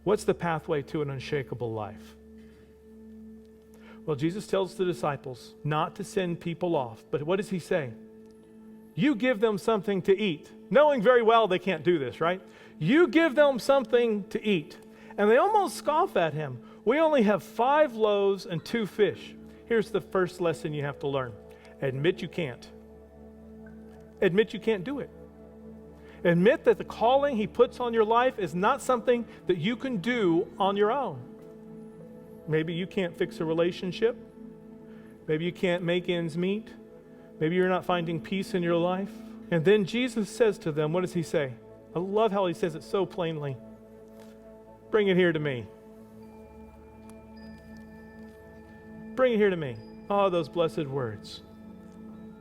What's the pathway to an unshakable life? Well, Jesus tells the disciples not to send people off. But what does he say? You give them something to eat. Knowing very well they can't do this, right? You give them something to eat. And they almost scoff at him. We only have 5 loaves and 2 fish. Here's the first lesson you have to learn. Admit you can't. Admit you can't do it. Admit that the calling he puts on your life is not something that you can do on your own. Maybe you can't fix a relationship. Maybe you can't make ends meet. Maybe you're not finding peace in your life. And then Jesus says to them, what does he say? I love how he says it so plainly. Bring it here to me. Bring it here to me. Oh, those blessed words.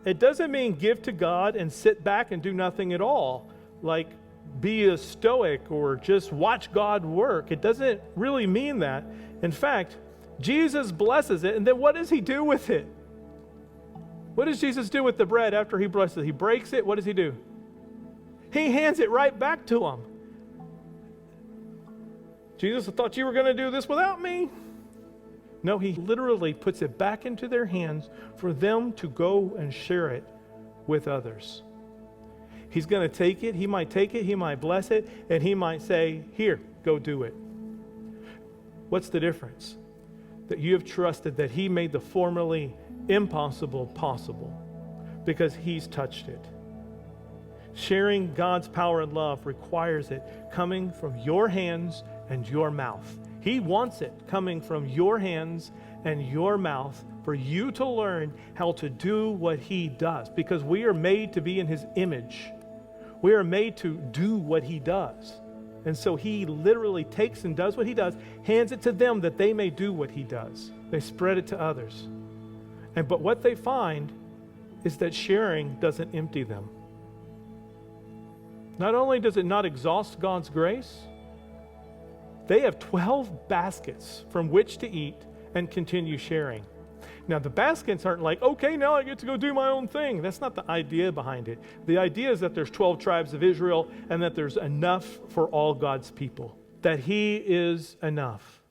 It doesn't mean give to God and sit back and do nothing at all, like be a stoic or just watch God work. It doesn't really mean that. In fact, Jesus blesses it, and then what does he do with it? What does Jesus do with the bread after he blesses it? He breaks it. What does he do? He hands it right back to them. Jesus, I thought you were going to do this without me. No, he literally puts it back into their hands for them to go and share it with others. He's going to take it, he might bless it, and he might say, here, go do it. What's the difference? That you have trusted that he made the formerly impossible possible because he's touched it. Sharing God's power and love requires it coming from your hands and your mouth. He wants it coming from your hands and your mouth for you to learn how to do what he does, because we are made to be in his image. We are made to do what he does. And so he literally takes and does what he does, hands it to them that they may do what he does. They spread it to others. But what they find is that sharing doesn't empty them. Not only does it not exhaust God's grace, they have 12 baskets from which to eat and continue sharing. Now, the baskets aren't like, okay, now I get to go do my own thing. That's not the idea behind it. The idea is that there's 12 tribes of Israel and that there's enough for all God's people, that he is enough.